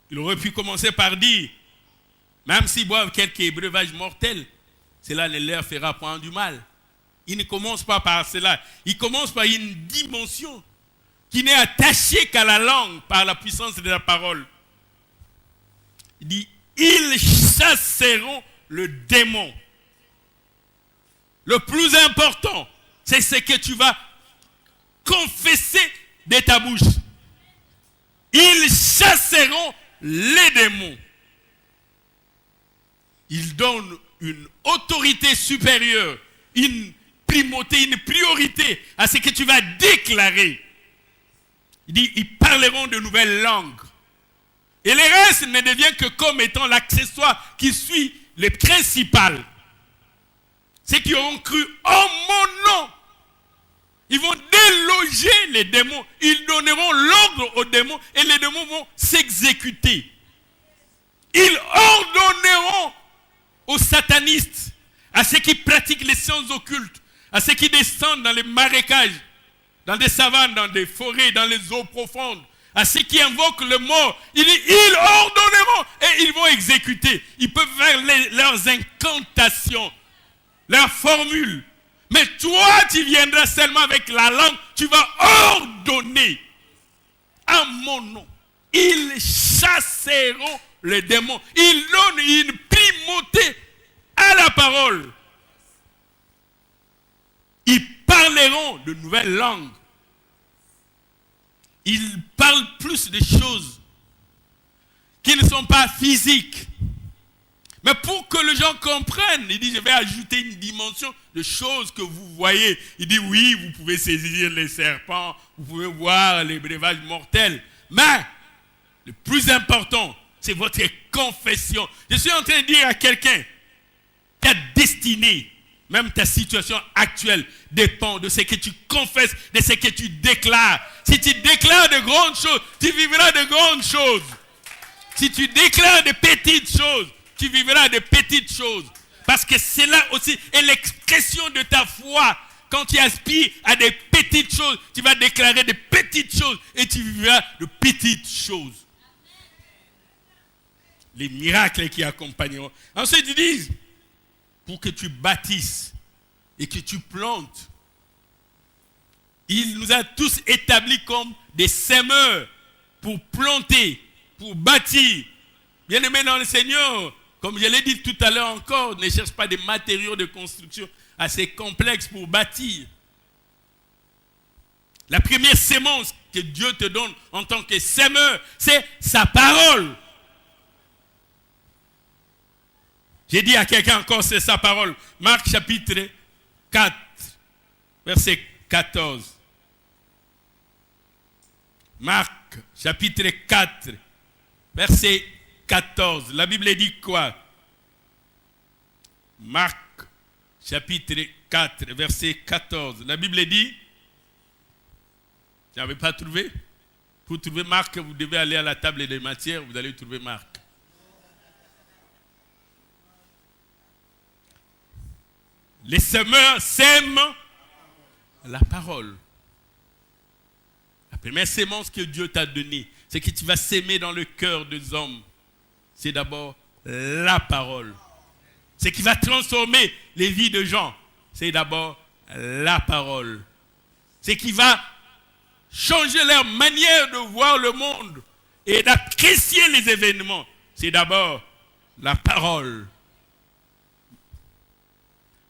Il aurait pu commencer par dire, même s'ils boivent quelques breuvages mortels, cela ne leur fera point du mal. Il ne commence pas par cela. Il commence par une dimension qui n'est attachée qu'à la langue par la puissance de la parole. Il dit, ils chasseront le démon. Le plus important, c'est ce que tu vas confesser de ta bouche. Ils chasseront les démons. Ils donnent une autorité supérieure, une primauté, une priorité à ce que tu vas déclarer. Il dit, ils parleront de nouvelles langues. Et le reste ne devient que comme étant l'accessoire qui suit le principal. Ceux qui auront cru en mon nom, ils vont déloger les démons. Ils donneront l'ordre aux démons et les démons vont s'exécuter. Ils ordonneront aux satanistes, à ceux qui pratiquent les sciences occultes, à ceux qui descendent dans les marécages, dans des savanes, dans des forêts, dans les eaux profondes, à ceux qui invoquent le mort, ils ordonneront et ils vont exécuter. Ils peuvent faire leurs incantations, leurs formules. Mais toi, tu viendras seulement avec la langue, tu vas ordonner à mon nom. Ils chasseront les démons. Ils donnent une primauté à la parole. Ils parleront de nouvelles langues. Ils parlent plus de choses qui ne sont pas physiques. Mais pour que les gens comprennent, il dit, je vais ajouter une dimension de choses que vous voyez. Il dit, oui, vous pouvez saisir les serpents, vous pouvez voir les breuvages mortels. Mais le plus important, c'est votre confession. Je suis en train de dire à quelqu'un, ta destinée, même ta situation actuelle, dépend de ce que tu confesses, de ce que tu déclares. Si tu déclares de grandes choses, tu vivras de grandes choses. Si tu déclares de petites choses, tu vivras de petites choses. Parce que cela aussi est l'expression de ta foi. Quand tu aspires à des petites choses, tu vas déclarer de petites choses et tu vivras de petites choses. Les miracles qui accompagneront. Ensuite, ils disent, pour que tu bâtisses et que tu plantes, il nous a tous établis comme des semeurs pour planter, pour bâtir. Bien-aimés dans le Seigneur, comme je l'ai dit tout à l'heure encore, ne cherche pas des matériaux de construction assez complexes pour bâtir. La première sémence que Dieu te donne en tant que semeur, c'est sa parole. J'ai dit à quelqu'un encore, c'est sa parole. Marc chapitre 4, verset 14. Marc chapitre 4, verset 14. La Bible dit quoi? Marc chapitre 4, verset 14. La Bible dit, vous n'avez pas trouvé? Pour trouver Marc, vous devez aller à la table des matières, vous allez trouver Marc. Les semeurs sèment la parole. La première sémence que Dieu t'a donnée, c'est que tu vas s'aimer dans le cœur des hommes. C'est d'abord la parole. Ce qui va transformer les vies de gens, c'est d'abord la parole. Ce qui va changer leur manière de voir le monde et d'apprécier les événements, c'est d'abord la parole.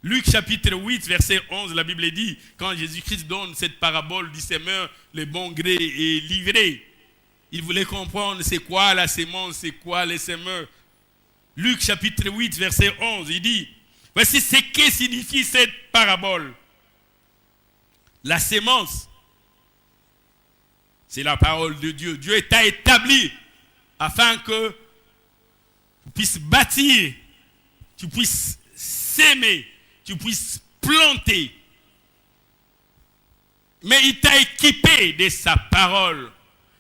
Luc chapitre 8, verset 11, la Bible dit, quand Jésus-Christ donne cette parabole du semeur, le bon gré est livré. Il voulait comprendre c'est quoi la sémence, c'est quoi les semeurs. Luc chapitre 8, verset 11, il dit, voici ce que signifie cette parabole. La sémence, c'est la parole de Dieu. Dieu t'a établi afin que tu puisses bâtir, tu puisses s'aimer, tu puisses planter. Mais il t'a équipé de sa parole.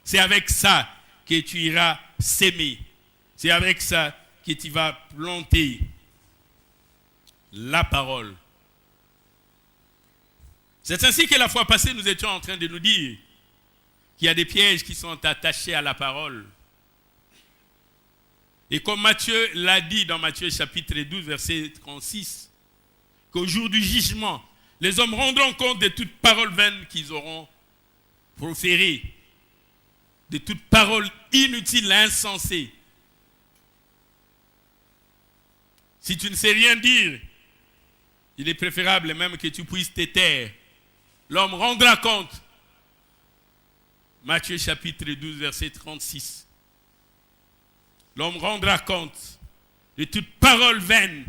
C'est avec ça que tu iras s'aimer. C'est avec ça que tu vas planter la parole. C'est ainsi que la fois passée, nous étions en train de nous dire qu'il y a des pièges qui sont attachés à la parole. Et comme Matthieu l'a dit dans Matthieu chapitre 12, verset 36, qu'au jour du jugement, les hommes rendront compte de toute parole vaine qu'ils auront proférée, de toute parole inutile, insensée. Si tu ne sais rien dire, il est préférable même que tu puisses te taire. L'homme rendra compte. Matthieu chapitre 12, verset 36. L'homme rendra compte de toute parole vaine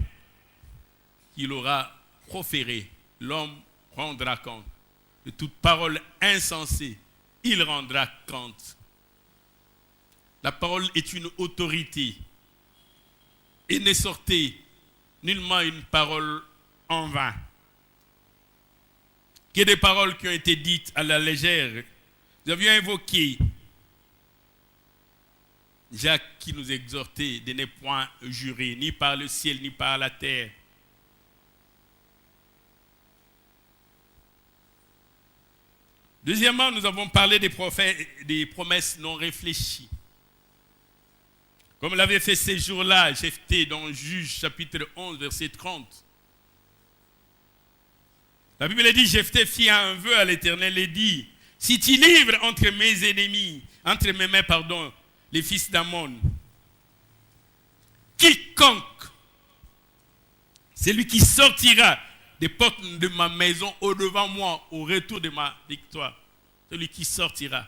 qu'il aura proférée. L'homme rendra compte de toute parole insensée. Il rendra compte. La parole est une autorité. Et ne sortez nullement une parole en vain. Que des paroles qui ont été dites à la légère. Nous avions évoqué Jacques qui nous exhortait de ne point jurer, ni par le ciel, ni par la terre. Deuxièmement, nous avons parlé des promesses non réfléchies. Comme l'avait fait ces jours-là, Jephthé dans Juge chapitre 11, verset 30. La Bible dit, Jephthé fit un vœu à l'Éternel et dit, si tu livres entre mes ennemis, entre mes mains, pardon, les fils d'Ammon, quiconque, celui qui sortira des portes de ma maison au devant moi, au retour de ma victoire, celui qui sortira,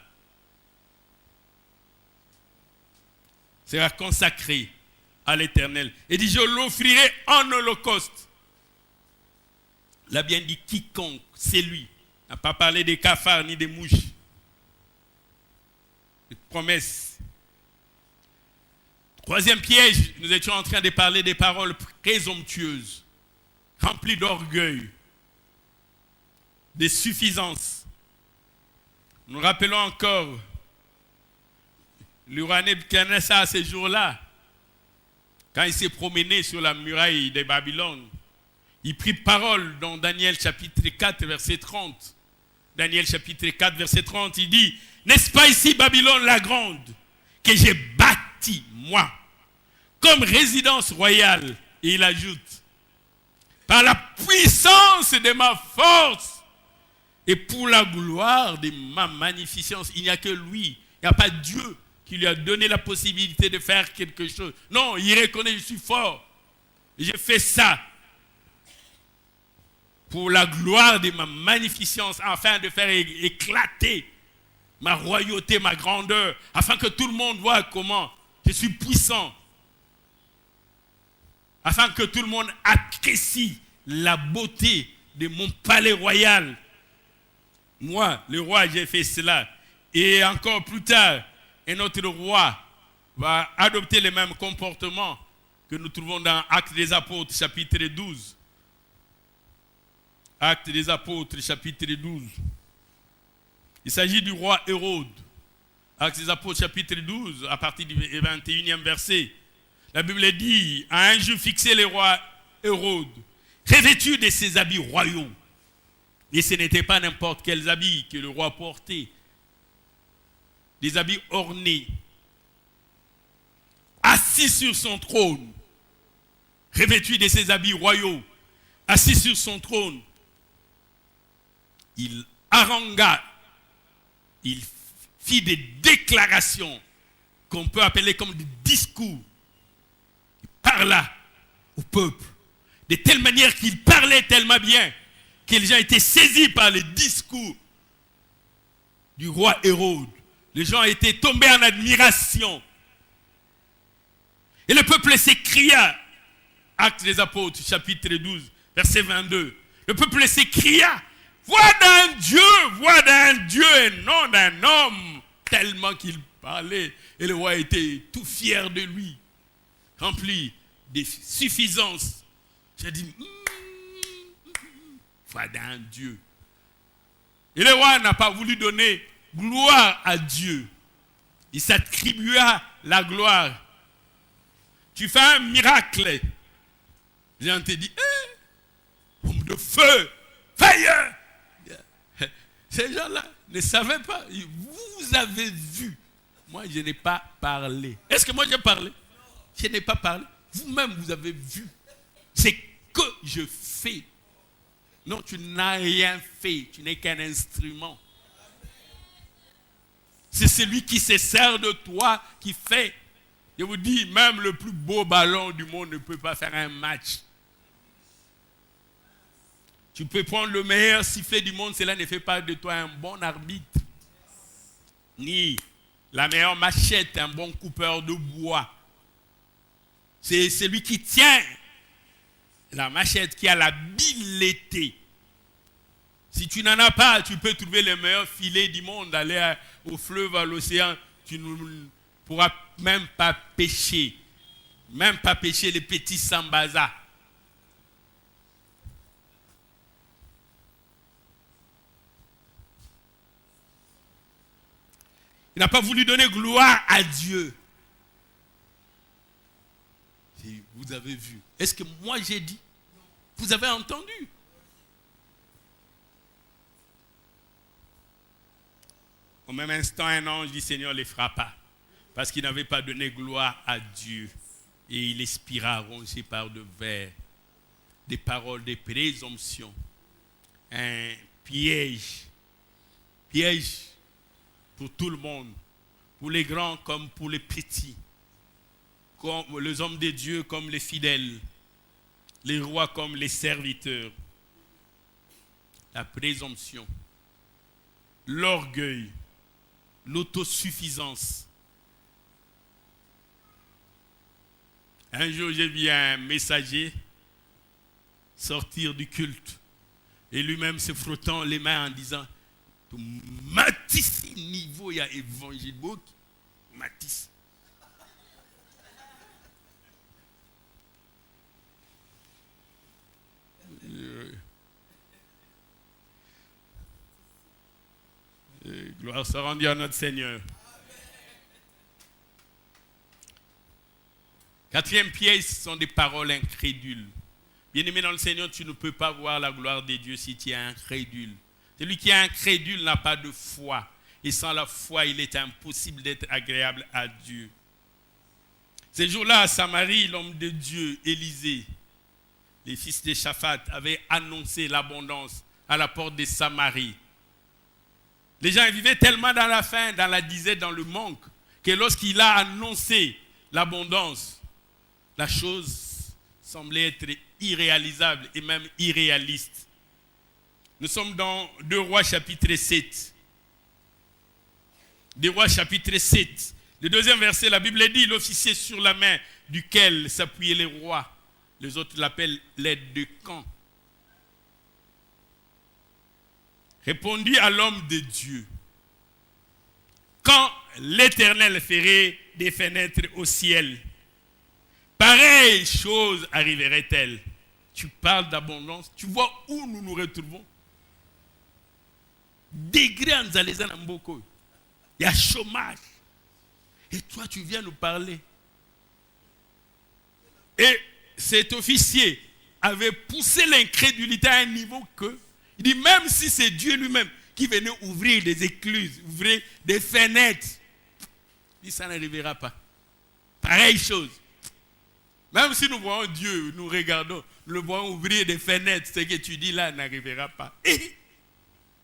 sera consacré à l'Éternel. Et dit, je l'offrirai en holocauste. Il a bien dit quiconque, c'est lui. Il n'a pas parlé des cafards ni des mouches. Une promesse. Troisième piège, nous étions en train de parler des paroles présomptueuses, remplies d'orgueil, de suffisance. Nous rappelons encore le roi Nebuchadnezzar à ces jours-là, quand il s'est promené sur la muraille de Babylone. Il prit parole dans Daniel chapitre 4, verset 30. Daniel chapitre 4, verset 30, il dit, n'est-ce pas ici Babylone la grande, que j'ai bâti, moi, comme résidence royale? Et il ajoute, par la puissance de ma force et pour la gloire de ma magnificence. Il n'y a que lui, il n'y a pas Dieu qui lui a donné la possibilité de faire quelque chose. Non, il reconnaît, je suis fort. Et j'ai fait ça pour la gloire de ma magnificence, afin de faire éclater ma royauté, ma grandeur, afin que tout le monde voit comment je suis puissant, afin que tout le monde apprécie la beauté de mon palais royal. Moi, le roi, j'ai fait cela. Et encore plus tard, un autre roi va adopter le même comportement que nous trouvons dans Actes des Apôtres, chapitre 12. Actes des Apôtres, chapitre 12. Il s'agit du roi Hérode. Actes des Apôtres, chapitre 12, à partir du 21e verset. La Bible dit, à un jour fixé, le roi Hérode, revêtu de ses habits royaux. Et ce n'était pas n'importe quels habits que le roi portait. Des habits ornés. Assis sur son trône. Revêtu de ses habits royaux. Assis sur son trône. Il harangua, il fit des déclarations qu'on peut appeler comme des discours. Il parla au peuple de telle manière qu'il parlait tellement bien que les gens étaient saisis par les discours du roi Hérode. Les gens étaient tombés en admiration. Et le peuple s'écria, Actes des Apôtres, chapitre 12, verset 22. Le peuple s'écria, voix d'un Dieu et non d'un homme, tellement qu'il parlait. Et le roi était tout fier de lui, rempli de suffisance. J'ai dit, voix d'un Dieu. Et le roi n'a pas voulu donner gloire à Dieu. Il s'attribua la gloire tu fais un miracle. Les gens te disent, homme de feu, fire. Ces gens-là ne savaient pas. Vous avez vu. Moi, je n'ai pas parlé. Est-ce que moi j'ai parlé? Je n'ai pas parlé. Vous-même, vous avez vu. C'est que je fais. Non, tu n'as rien fait. Tu n'es qu'un instrument. C'est celui qui se sert de toi qui fait. Je vous dis, même le plus beau ballon du monde ne peut pas faire un match. Tu peux prendre le meilleur sifflet du monde, cela ne fait pas de toi un bon arbitre. Ni la meilleure machette, un bon coupeur de bois. C'est celui qui tient la machette, qui a l'habileté. Si tu n'en as pas, tu peux trouver le meilleur filet du monde, aller au fleuve, à l'océan. Tu ne pourras même pas pêcher. Même pas pêcher les petits sambazas. Il n'a pas voulu donner gloire à Dieu. Vous avez vu. Est-ce que moi j'ai dit? Vous avez entendu? Au même instant, un ange du Seigneur les frappa, parce qu'il n'avait pas donné gloire à Dieu. Et il expira rongé par de vers, des paroles de présomption. Un piège. Piège pour tout le monde, pour les grands comme pour les petits, comme les hommes de Dieu comme les fidèles, les rois comme les serviteurs. La présomption, l'orgueil, l'autosuffisance. Un jour, j'ai vu un messager sortir du culte et lui-même se frottant les mains en disant: Matisse, niveau, il y a évangile, Matisse. Gloire soit rendue à notre Seigneur. Quatrième piège, ce sont des paroles incrédules. Bien-aimé dans le Seigneur, tu ne peux pas voir la gloire de Dieu si tu es incrédule. Celui qui est incrédule n'a pas de foi. Et sans la foi, il est impossible d'être agréable à Dieu. Ces jours-là, à Samarie, l'homme de Dieu, Élisée, les fils de Shaphat, avaient annoncé l'abondance à la porte de Samarie. Les gens vivaient tellement dans la faim, dans la disette, dans le manque, que lorsqu'il a annoncé l'abondance, la chose semblait être irréalisable et même irréaliste. Nous sommes dans 2 Rois chapitre 7. 2 Rois chapitre 7. Le deuxième verset, la Bible dit: l'officier sur la main duquel s'appuyaient les rois. Les autres l'appellent l'aide de camp. Répondit à l'homme de Dieu: quand l'Éternel ferait des fenêtres au ciel, pareille chose arriverait-elle? Tu parles d'abondance. Tu vois où nous nous retrouvons? Degré en Zalezan Mboko. Il y a chômage. Et toi, tu viens nous parler. Et cet officier avait poussé l'incrédulité à un niveau que, il dit, même si c'est Dieu lui-même qui venait ouvrir des écluses, ouvrir des fenêtres, il dit, ça n'arrivera pas. Pareille chose. Même si nous voyons Dieu, nous regardons, nous le voyons ouvrir des fenêtres, ce que tu dis là n'arrivera pas. Et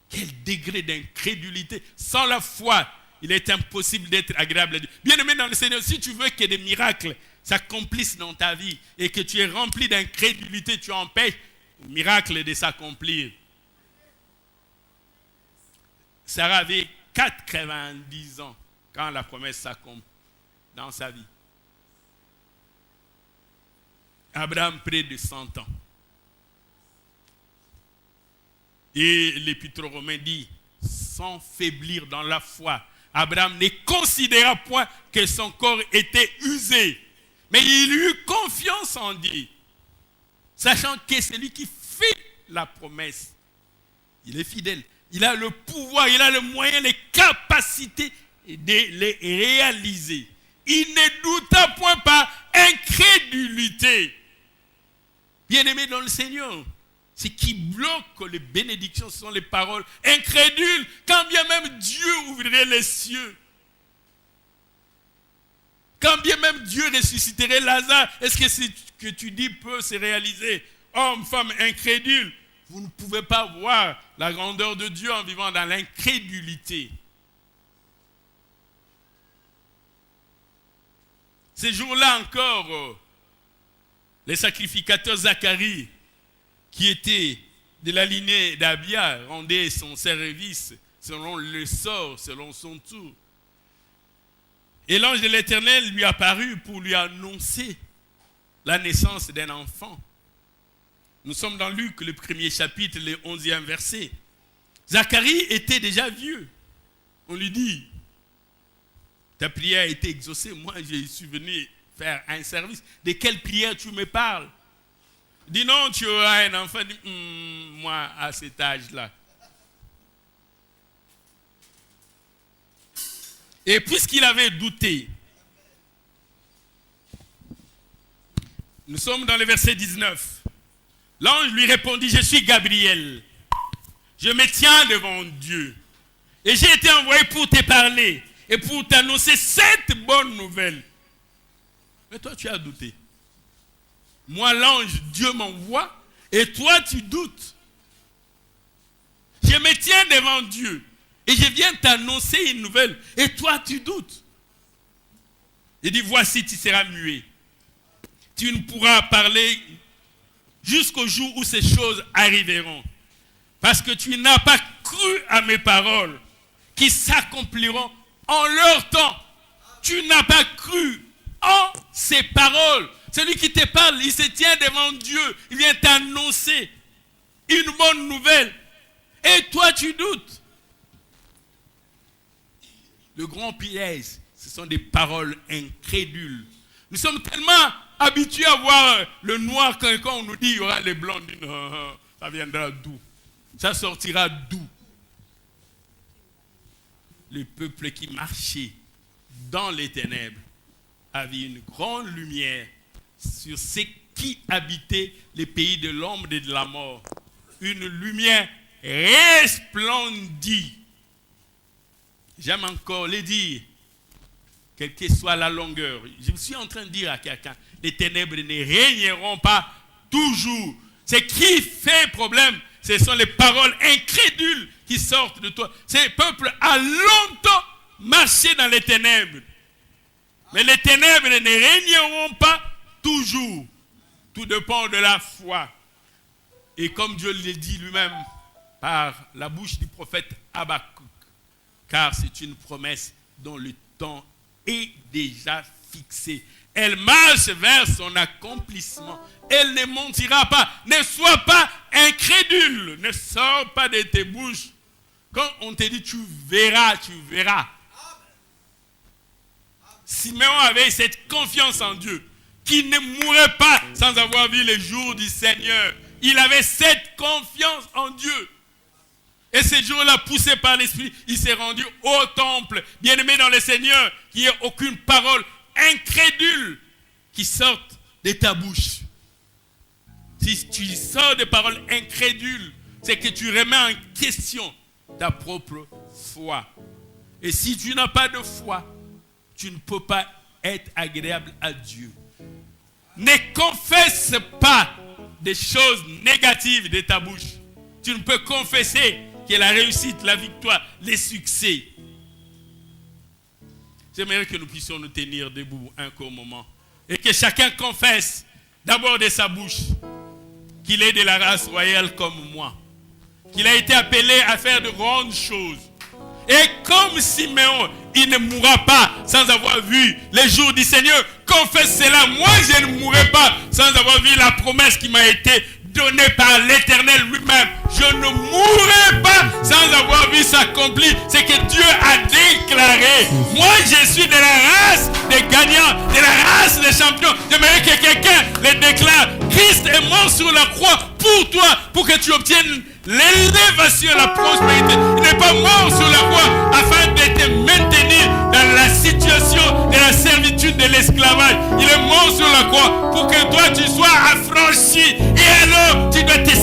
quel degré d'incrédulité! Sans la foi, il est impossible d'être agréable à Dieu. Bien-aimé dans le Seigneur, si tu veux que des miracles s'accomplissent dans ta vie et que tu es rempli d'incrédulité, tu empêches le miracle de s'accomplir. Sarah avait 90 ans quand la promesse s'accomplit dans sa vie. Abraham près de 100 ans. Et l'Épître aux Romains dit, sans faiblir dans la foi, Abraham ne considéra point que son corps était usé, mais il eut confiance en Dieu, sachant que c'est lui qui fait la promesse. Il est fidèle. Il a le pouvoir, il a le moyen, les capacités de les réaliser. Il ne douta point par incrédulité. Bien-aimés dans le Seigneur, ce qui bloque les bénédictions, ce sont les paroles incrédules, quand bien même Dieu ouvrirait les cieux. Quand bien même Dieu ressusciterait Lazare, est-ce que ce que tu dis peut se réaliser? Homme, femme incrédule, vous ne pouvez pas voir la grandeur de Dieu en vivant dans l'incrédulité. Ces jours-là encore, les sacrificateurs Zacharie, qui était de la lignée d'Abia, rendait son service selon le sort, selon son tour. Et l'ange de l'Éternel lui apparut pour lui annoncer la naissance d'un enfant. Nous sommes dans Luc, le 1er chapitre, le 11e verset. Zacharie était déjà vieux. On lui dit, ta prière a été exaucée. Moi, je suis venu faire un service. De quelle prière tu me parles? Dis non, tu auras un enfant. Moi, à cet âge-là. Et puisqu'il avait douté, nous sommes dans le verset 19. L'ange lui répondit, je suis Gabriel. Je me tiens devant Dieu. Et j'ai été envoyé pour te parler et pour t'annoncer cette bonne nouvelle. Mais toi, tu as douté. Moi, l'ange, Dieu m'envoie et toi, tu doutes. Je me tiens devant Dieu et je viens t'annoncer une nouvelle et toi, tu doutes. Il dit, voici, tu seras muet. Tu ne pourras parler jusqu'au jour où ces choses arriveront. Parce que tu n'as pas cru à mes paroles qui s'accompliront en leur temps. Tu n'as pas cru en ces paroles. Celui qui te parle, il se tient devant Dieu. Il vient t'annoncer une bonne nouvelle. Et toi, tu doutes. Le grand piège, ce sont des paroles incrédules. Nous sommes tellement habitués à voir le noir quand on nous dit il y aura les blancs. On dit non, ça viendra d'où? Ça sortira d'où? Le peuple qui marchait dans les ténèbres avait une grande lumière sur ceux qui habitaient les pays de l'ombre et de la mort. Une lumière resplendit. J'aime encore le dire, quelle que soit la longueur. Je suis en train de dire à quelqu'un, les ténèbres ne régneront pas toujours. Ce qui fait problème, ce sont les paroles incrédules qui sortent de toi. Ce peuple a longtemps marché dans les ténèbres. Mais les ténèbres ne régneront pas toujours. Tout dépend de la foi. Et comme Dieu le dit lui-même par la bouche du prophète Habakkuk, car c'est une promesse dont le temps est déjà fixé. Elle marche vers son accomplissement. Elle ne mentira pas. Ne sois pas incrédule. Ne sors pas de tes bouches. Quand on te dit tu verras, tu verras. Simeon avait cette confiance en Dieu, qui ne mourrait pas sans avoir vu le jour du Seigneur. Il avait cette confiance en Dieu. Et ce jour-là, poussé par l'Esprit, il s'est rendu au temple. Bien-aimé dans le Seigneur, qu'il n'y ait aucune parole incrédule qui sorte de ta bouche. Si tu sors des paroles incrédules, c'est que tu remets en question ta propre foi. Et si tu n'as pas de foi, tu ne peux pas être agréable à Dieu. Ne confesse pas des choses négatives de ta bouche. Tu ne peux confesser que la réussite, la victoire, les succès. J'aimerais que nous puissions nous tenir debout un court moment. Et que chacun confesse d'abord de sa bouche qu'il est de la race royale comme moi. Qu'il a été appelé à faire de grandes choses. Et comme Simeon, il ne mourra pas sans avoir vu les jours du Seigneur. Confesse cela. Moi, je ne mourrai pas sans avoir vu la promesse qui m'a été donnée par l'Éternel lui-même. Je ne mourrai pas sans avoir vu s'accomplir ce que Dieu a déclaré. Moi, je suis de la race des gagnants, de la race des champions. J'aimerais que quelqu'un le déclare. Christ est mort sur la croix pour toi, pour que tu obtiennes l'élévation, la prospérité. Il n'est pas mort sur la croix afin de te maintenir dans la situation de la servitude de l'esclavage. Il est mort sur la croix pour que toi tu sois affranchi. Et alors tu dois te